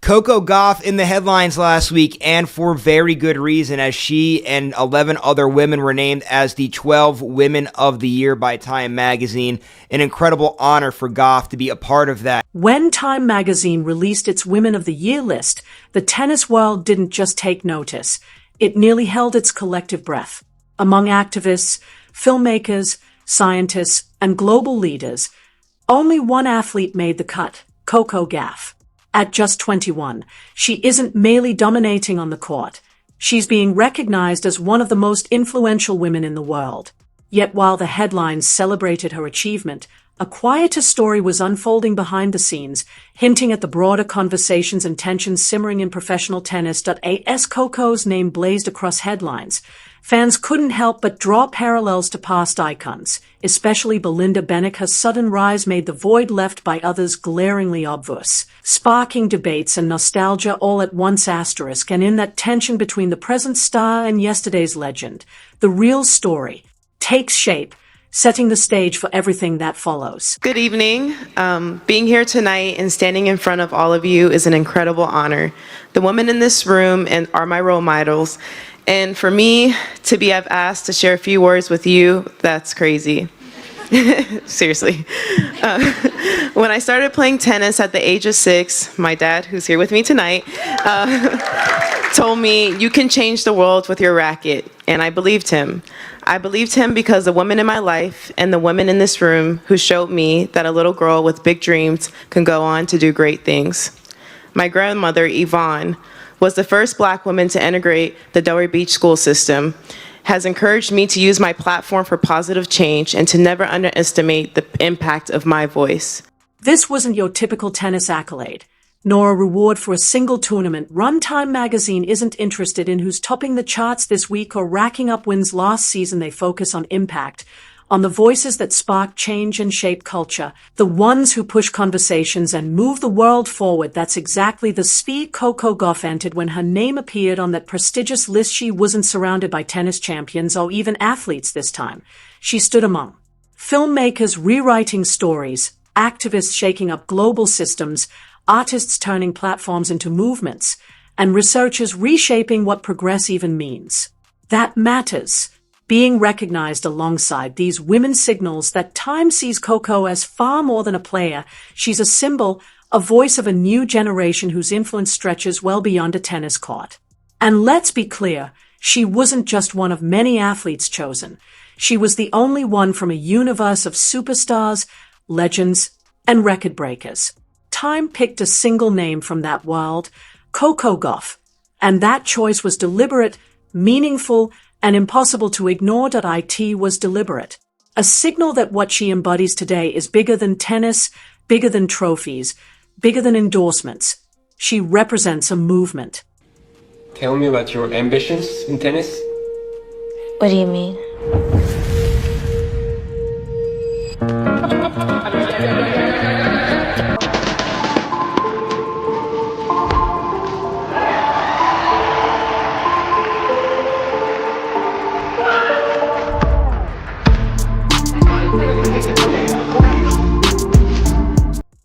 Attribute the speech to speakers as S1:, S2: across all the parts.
S1: Coco Gauff in the headlines last week, and for very good reason, as she and 11 other women were named as the 12 Women of the Year by Time Magazine. An incredible honor for Gauff to be a part of that.
S2: When Time Magazine released its Women of the Year list, the tennis world didn't just take notice. It nearly held its collective breath. Among activists, filmmakers, scientists, and global leaders, only one athlete made the cut, Coco Gauff. At just 21, she isn't merely dominating on the court. She's being recognized as one of the most influential women in the world. Yet while the headlines celebrated her achievement, a quieter story was unfolding behind the scenes, hinting at the broader conversations and tensions simmering in professional tennis. As Coco's name blazed across headlines, fans couldn't help but draw parallels to past icons, especially Belinda Bencic. Her sudden rise made the void left by others glaringly obvious, sparking debates and nostalgia all at once. And in that tension between the present star and yesterday's legend, the real story takes shape, setting the stage for everything that follows.
S3: Good evening. Being here tonight and standing in front of all of you is an incredible honor. The women in this room are my role models. And for me to be asked to share a few words with you, that's crazy. Seriously. When I started playing tennis at the age of 6, my dad, who's here with me tonight, told me, "You can change the world with your racket." And I believed him. I believed him because the women in my life and the women in this room who showed me that a little girl with big dreams can go on to do great things. My grandmother, Yvonne, was the first Black woman to integrate the Delray Beach school system, has encouraged me to use my platform for positive change and to never underestimate the impact of my voice.
S2: This wasn't your typical tennis accolade, nor a reward for a single tournament. Time Magazine isn't interested in who's topping the charts this week or racking up wins last season. They focus on impact, on the voices that spark change and shape culture, the ones who push conversations and move the world forward. That's exactly the sphere Coco Gauff entered when her name appeared on that prestigious list. She wasn't surrounded by tennis champions or even athletes this time. She stood among filmmakers rewriting stories, activists shaking up global systems, artists turning platforms into movements, and researchers reshaping what progress even means. That matters. Being recognized alongside these women signals that Time sees Coco as far more than a player. She's a symbol, a voice of a new generation whose influence stretches well beyond a tennis court. And let's be clear, she wasn't just one of many athletes chosen. She was the only one from a universe of superstars, legends, and record breakers. Time picked a single name from that world, Coco Gauff, and that choice was deliberate, meaningful, and impossible to ignore. It was deliberate. A signal that what she embodies today is bigger than tennis, bigger than trophies, bigger than endorsements. She represents a movement.
S4: Tell me about your ambitions in tennis.
S5: What do you mean?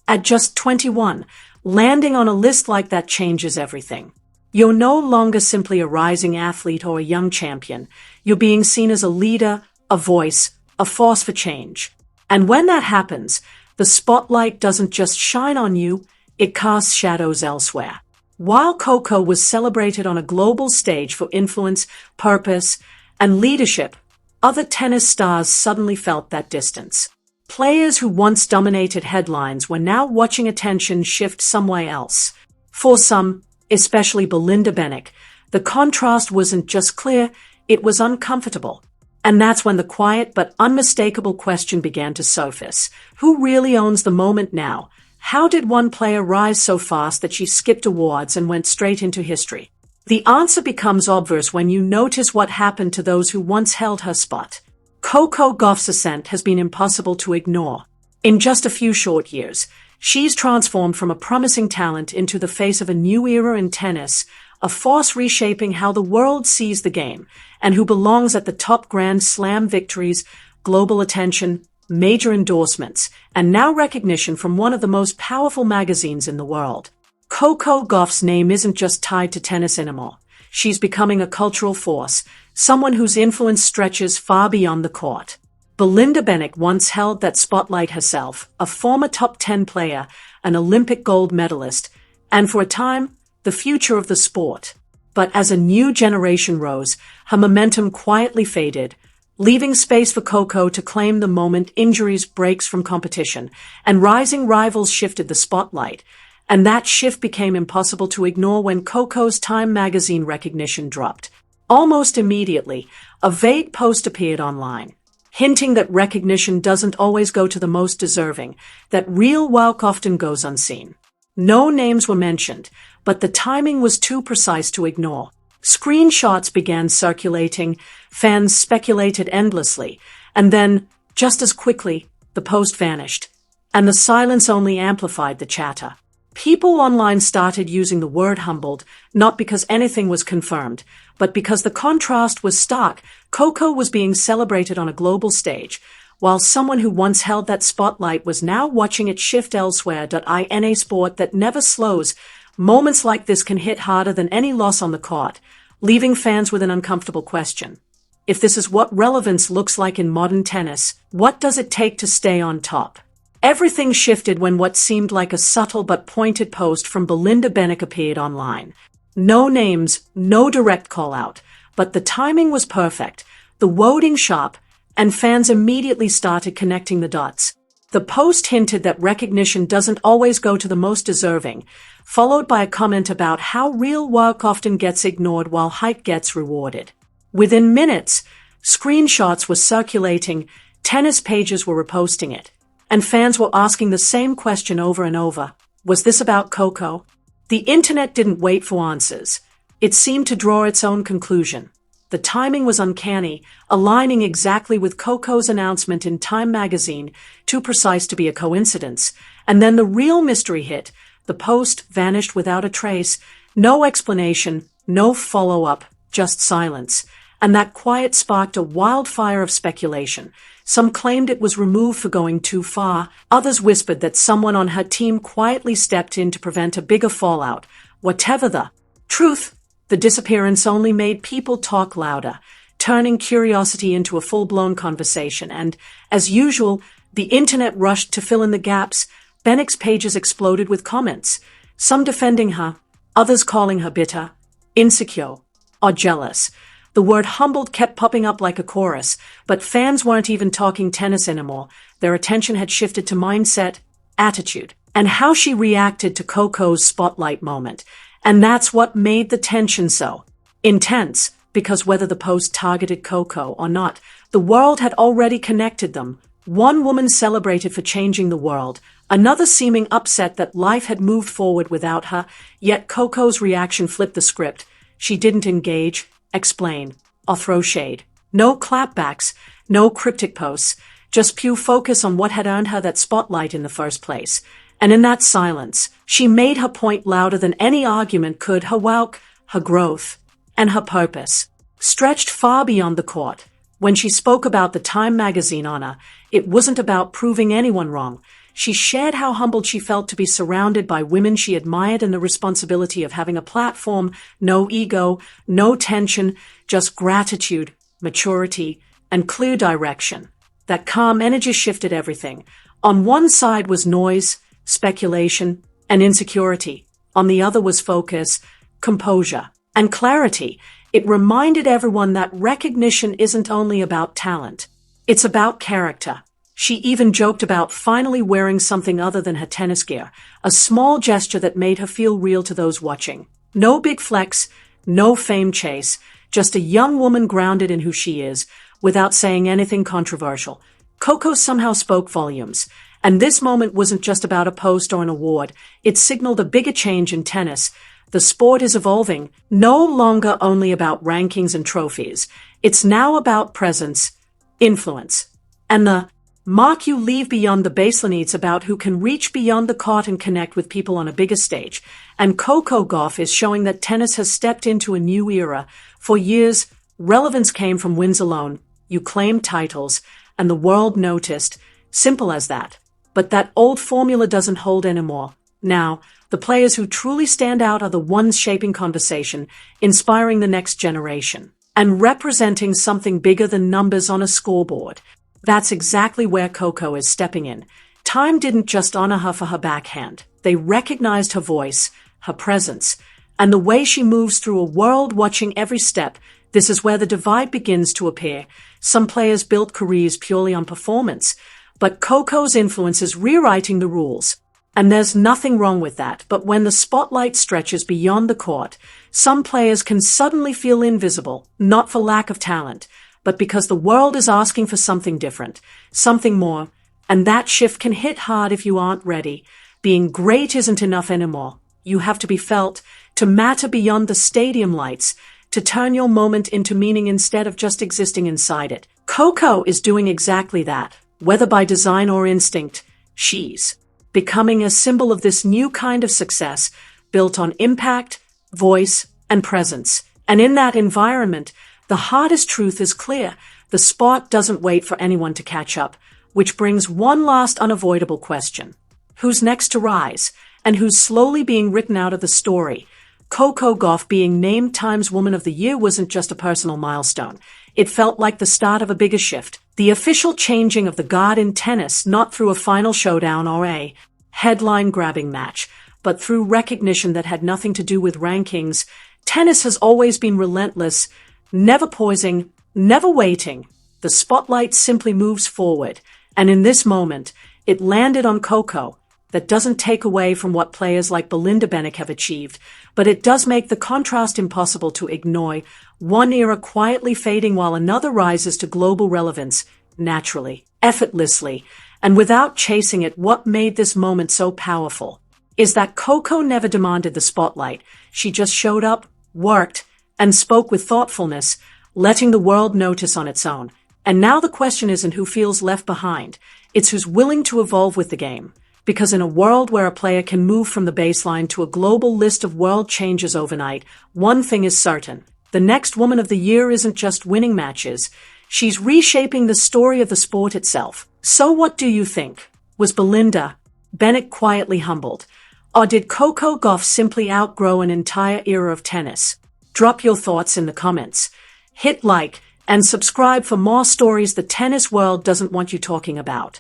S2: At just 21, landing on a list like that changes everything. You're no longer simply a rising athlete or a young champion. You're being seen as a leader, a voice, a force for change. And when that happens, the spotlight doesn't just shine on you, it casts shadows elsewhere. While Coco was celebrated on a global stage for influence, purpose, and leadership, other tennis stars suddenly felt that distance. Players who once dominated headlines were now watching attention shift somewhere else. For some, especially Belinda Bencic, the contrast wasn't just clear, it was uncomfortable. And that's when the quiet but unmistakable question began to surface. Who really owns the moment now? How did one player rise so fast that she skipped awards and went straight into history? The answer becomes obvious when you notice what happened to those who once held her spot. Coco Gauff's ascent has been impossible to ignore. In just a few short years, she's transformed from a promising talent into the face of a new era in tennis, a force reshaping how the world sees the game, and who belongs at the top. Grand Slam victories, global attention, major endorsements, and now recognition from one of the most powerful magazines in the world. Coco Gauff's name isn't just tied to tennis anymore. She's becoming a cultural force, someone whose influence stretches far beyond the court. Belinda Bencic once held that spotlight herself, a former top 10 player, an Olympic gold medalist, and for a time, the future of the sport. But as a new generation rose, her momentum quietly faded, leaving space for Coco to claim the moment injuries breaks from competition, and rising rivals shifted the spotlight. And that shift became impossible to ignore when Coco's Time magazine recognition dropped. Almost immediately, a vague post appeared online, hinting that recognition doesn't always go to the most deserving, that real work often goes unseen. No names were mentioned, but the timing was too precise to ignore. Screenshots began circulating, fans speculated endlessly, and then, just as quickly, the post vanished, and the silence only amplified the chatter. People online started using the word humbled, not because anything was confirmed, but because the contrast was stark. Coco was being celebrated on a global stage, while someone who once held that spotlight was now watching it shift elsewhere. In a sport that never slows, moments like this can hit harder than any loss on the court, leaving fans with an uncomfortable question. If this is what relevance looks like in modern tennis, what does it take to stay on top? Everything shifted when what seemed like a subtle but pointed post from Belinda Bencic appeared online. No names, no direct call-out, but the timing was perfect, the wording sharp, and fans immediately started connecting the dots. The post hinted that recognition doesn't always go to the most deserving, followed by a comment about how real work often gets ignored while hype gets rewarded. Within minutes, screenshots were circulating, tennis pages were reposting it, and fans were asking the same question over and over. Was this about Coco? The internet didn't wait for answers. It seemed to draw its own conclusion. The timing was uncanny, aligning exactly with Coco's announcement in Time magazine, too precise to be a coincidence. And then the real mystery hit. The post vanished without a trace. No explanation, no follow-up, just silence. And that quiet sparked a wildfire of speculation. Some claimed it was removed for going too far. Others whispered that someone on her team quietly stepped in to prevent a bigger fallout. Whatever the truth, the disappearance only made people talk louder, turning curiosity into a full-blown conversation. And, as usual, the internet rushed to fill in the gaps. Bencic's pages exploded with comments, some defending her, others calling her bitter, insecure, or jealous. The word humbled kept popping up like a chorus, but fans weren't even talking tennis anymore. Their attention had shifted to mindset, attitude, and how she reacted to Coco's spotlight moment. And that's what made the tension so intense, because whether the post targeted Coco or not, the world had already connected them. One woman celebrated for changing the world, another seeming upset that life had moved forward without her, yet Coco's reaction flipped the script. She didn't engage, explain, or throw shade. No clapbacks, no cryptic posts, just pure focus on what had earned her that spotlight in the first place. And in that silence, she made her point louder than any argument could. Her work, her growth, and her purpose stretched far beyond the court. When she spoke about the Time magazine honor, it wasn't about proving anyone wrong. She shared how humbled she felt to be surrounded by women she admired and the responsibility of having a platform. No ego, no tension, just gratitude, maturity, and clear direction. That calm energy shifted everything. On one side was noise, speculation, and insecurity. On the other was focus, composure, and clarity. It reminded everyone that recognition isn't only about talent. It's about character. She even joked about finally wearing something other than her tennis gear, a small gesture that made her feel real to those watching. No big flex, no fame chase, just a young woman grounded in who she is, without saying anything controversial. Coco somehow spoke volumes. And this moment wasn't just about a post or an award. It signaled a bigger change in tennis. The sport is evolving, no longer only about rankings and trophies. It's now about presence, influence, and the mark you leave beyond the baseline. It's about who can reach beyond the court and connect with people on a bigger stage. And Coco Gauff is showing that tennis has stepped into a new era. For years, relevance came from wins alone. You claimed titles, and the world noticed. Simple as that. But that old formula doesn't hold anymore. Now, The players who truly stand out are the ones shaping conversation, inspiring the next generation, and representing something bigger than numbers on a scoreboard. That's exactly where Coco is stepping in. Time didn't just honor her for her backhand. They recognized her voice, her presence, and the way she moves through a world watching every step. This is where the divide begins to appear. Some players built careers purely on performance, but Coco's influence is rewriting the rules. And there's nothing wrong with that, but when the spotlight stretches beyond the court, some players can suddenly feel invisible, not for lack of talent, but because the world is asking for something different, something more, and that shift can hit hard if you aren't ready. Being great isn't enough anymore. You have to be felt, to matter beyond the stadium lights, to turn your moment into meaning instead of just existing inside it. Coco is doing exactly that, whether by design or instinct. She's becoming a symbol of this new kind of success, built on impact, voice, and presence. And in that environment, the hardest truth is clear. The sport doesn't wait for anyone to catch up, which brings one last unavoidable question. Who's next to rise? And who's slowly being written out of the story? Coco Gauff being named Times Woman of the Year wasn't just a personal milestone. It felt like the start of a bigger shift. The official changing of the guard in tennis, not through a final showdown or a headline-grabbing match, but through recognition that had nothing to do with rankings. Tennis has always been relentless, never pausing, never waiting. The spotlight simply moves forward, and in this moment, it landed on Coco. That doesn't take away from what players like Belinda Bencic have achieved, but it does make the contrast impossible to ignore. One era quietly fading while another rises to global relevance, naturally, effortlessly, and without chasing it. What made this moment so powerful is that Coco never demanded the spotlight. She just showed up, worked, and spoke with thoughtfulness, letting the world notice on its own. And now the question isn't who feels left behind, it's who's willing to evolve with the game. Because in a world where a player can move from the baseline to a global list of world changes overnight, one thing is certain. The next Woman of the Year isn't just winning matches. She's reshaping the story of the sport itself. So what do you think? Was Belinda Bencic quietly humbled? Or did Coco Gauff simply outgrow an entire era of tennis? Drop your thoughts in the comments. Hit like and subscribe for more stories the tennis world doesn't want you talking about.